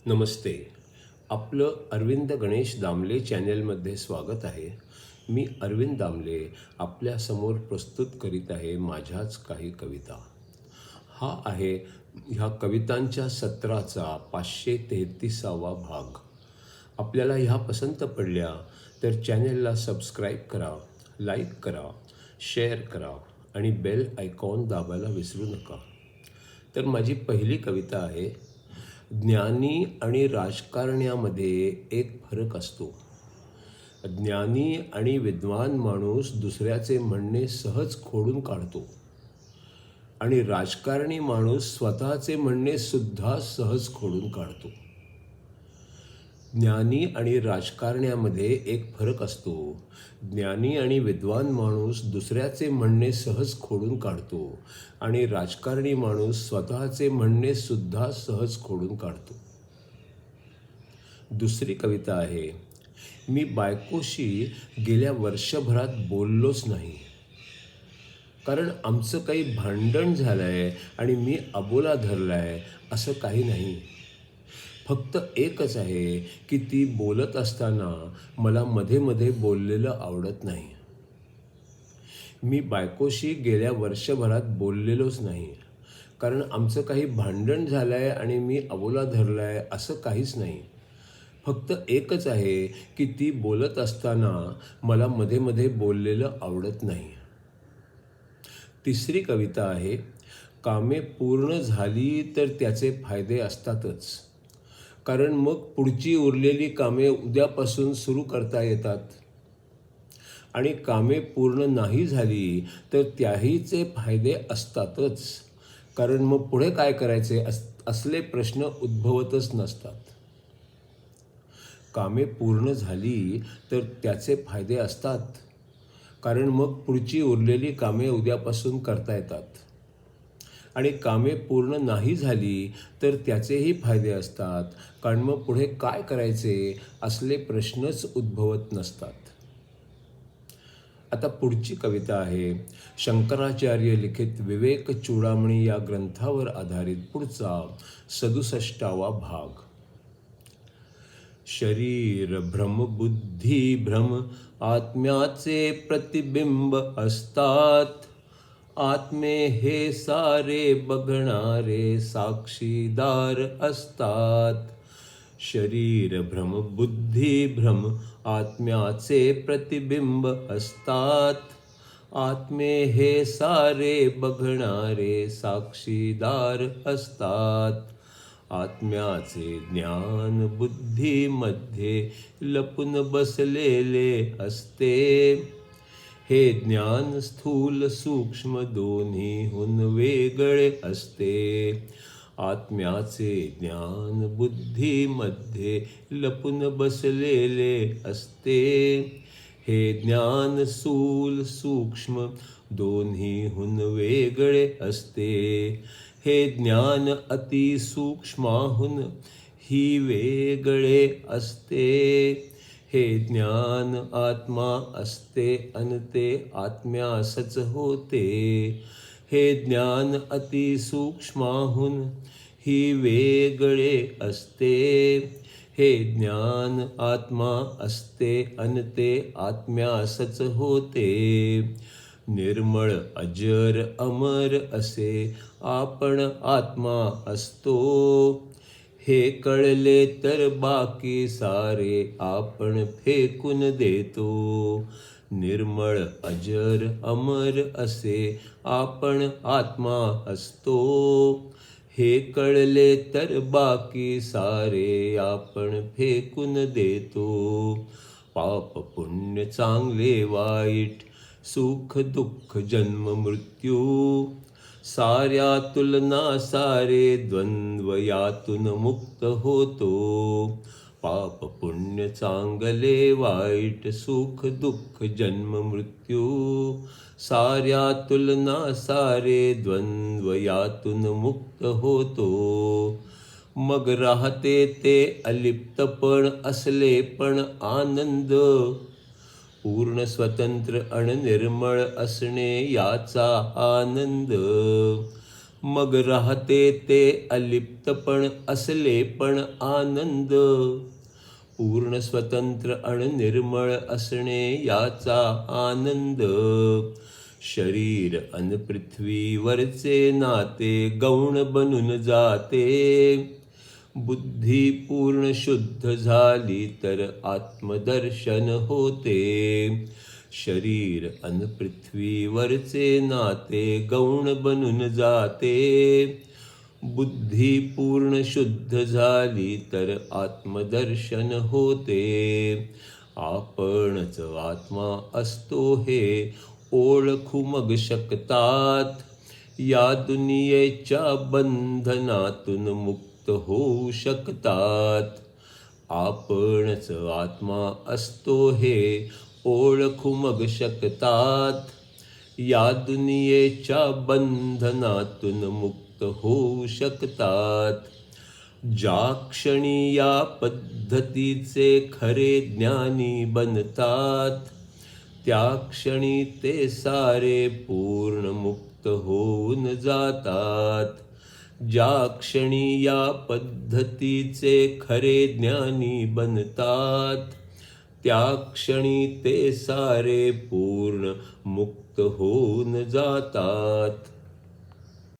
नमस्ते. आपलं अरविंद गणेश दामले चॅनेलमध्ये स्वागत आहे. मी अरविंद दामले आपल्यासमोर प्रस्तुत करीत आहे माझ्याच काही कविता. हा आहे ह्या कवितांच्या सत्राचा 533वा भाग. आपल्याला ह्या पसंत पडल्या तर चॅनेलला सबस्क्राईब करा, लाईक करा, शेअर करा आणि बेल आयकॉन दाबायला विसरू नका. तर माझी पहिली कविता आहे, ज्ञानी आणि राजकारण्यामध्ये एक फरक असतो. ज्ञानी आणि विद्वान माणूस दुसऱ्याचे म्हणणे सहज खोडून काढतो आणि राजकारणी माणूस स्वतःचे म्हणणे सुद्धा सहज खोडून काढतो. ज्ञानी आणि राजकारण्यामध्ये एक फरक असतो. ज्ञानी आणि विद्वान माणूस दुसऱ्याचे म्हणणे सहज खोडून काढतो आणि राजकारणी माणूस स्वतःचे म्हणणे सुद्धा सहज खोडून काढतो. दुसरी कविता आहे, मी बायकोशी गेल्या वर्षभरात बोललोच नाही, कारण आमचं काही भांडण झालंय आणि मी अबोला धरलाय असं काही नाही. फक्त एकच आहे की ती बोलत असताना मला मध्ये मध्ये बोललेलं आवडत नाही. मी बायकोशी गेल्या वर्षभरात बोललेलोच नाही, कारण आमचं काही भांडण झालंय आणि मी अबोला धरलाय असं काहीच नाही. फक्त एकच आहे की ती बोलत असताना मला मध्ये मध्ये बोललेलं आवडत नाही. तिसरी कविता आहे, कामे पूर्ण झाली तर त्याचे फायदे असतातच, कारण मग पुढची उरलेली कामे उद्यापासून सुरू करता येतात. आणि कामे पूर्ण नाही झाली तर त्याहीचे फायदे असतातच, कारण मग पुढे काय करायचे असले प्रश्न उद्भवतच नसतात. कामे पूर्ण झाली तर त्याचे फायदे असतात, कारण मग पुढची उरलेली कामे उद्यापासून करता येतात. आणि कामे पूर्ण नाही झाली तर त्याचेही फायदे असतात, कारण मग पुढे काय करायचे असले प्रश्नच उद्भवत नसतात. आता पुढची कविता आहे, शंकराचार्य लिखित विवेक चूडामणी या ग्रंथावर आधारित पुढचा 67वा भाग. शरीर भ्रम बुद्धी भ्रम आत्म्याचे प्रतिबिंब असतात. आत्मे हे सारे बघणारे साक्षीदार असतात. शरीर भ्रम बुद्धी भ्रम आत्म्याचे प्रतिबिंब असतात. आत्मे हे सारे बघणारे साक्षीदार असतात. आत्म्याचे ज्ञान बुद्धीमध्ये लपून बसलेले असते. हे ज्ञान स्थूल सूक्ष्म दोन्हीहून वेगळे असते. आत्म्याचे ज्ञान बुद्धीमध्ये लपून बसलेले असते. हे ज्ञान स्थूल सूक्ष्म दोन्हीहून वेगळे असते. हे ज्ञान अतिसूक्ष्माहून ही वेगळे असते. हे ज्ञान आत्मा असते अन ते आत्म्यासच होते. हे ज्ञान अतिसूक्ष्माहून ही वेगळे असते. हे ज्ञान आत्मा असते अन ते आत्म्यासच होते. निर्मळ अजर अमर असे आपण आत्मा असतो. हे कळले तर बाकी सारे आपण फेकून देतो. निर्मळ अजर अमर असे आपण आत्मा असतो. हे कळले तर बाकी सारे आपण फेकून देतो. पाप पुण्य चांगले वाईट सुख दुःख जन्म मृत्यू साऱ्या तुलना सारे द्वंद्व यातून मुक्त होतो. पाप पुण्य चांगले वाईट सुख दुःख जन्म मृत्यू साऱ्या तुलना सारे द्वंद्व यातून मुक्त होतो. मग राहते ते अलिप्तपण असले पण आनंद. पूर्ण स्वतंत्र अन निर्मळ असणे याचा आनंद. मग राहते ते अलिप्तपण असले पण आनंद. पूर्ण स्वतंत्र आणि निर्मळ असणे याचा आनंद. शरीर अन पृथ्वीवरचे नाते गौण बनून जाते. बुद्धी पूर्ण शुद्ध झाली तर आत्मदर्शन होते. शरीर अन पृथ्वीवरचे नाते गौण बनून जाते. बुद्धी पूर्ण शुद्ध झाली तर आत्मदर्शन होते. आपणच आत्मा असतो हे ओळखू मग शकतात. या दुनियेच्या बंधनातून मुक्त होऊ शकतात. आपणच आत्मा असतो हे ओळखू मग शकतात. या दुनियेच्या बंधनातून मुक्त होऊ शकतात. ज्या क्षणी या पद्धतीचे खरे ज्ञानी बनतात, त्या क्षणी ते सारे पूर्ण मुक्त होऊन जातात. ज्या क्षणी या पद्धतीचे खरे ज्ञानी बनतात, त्या क्षणी ते सारे पूर्ण मुक्त होऊन जातात.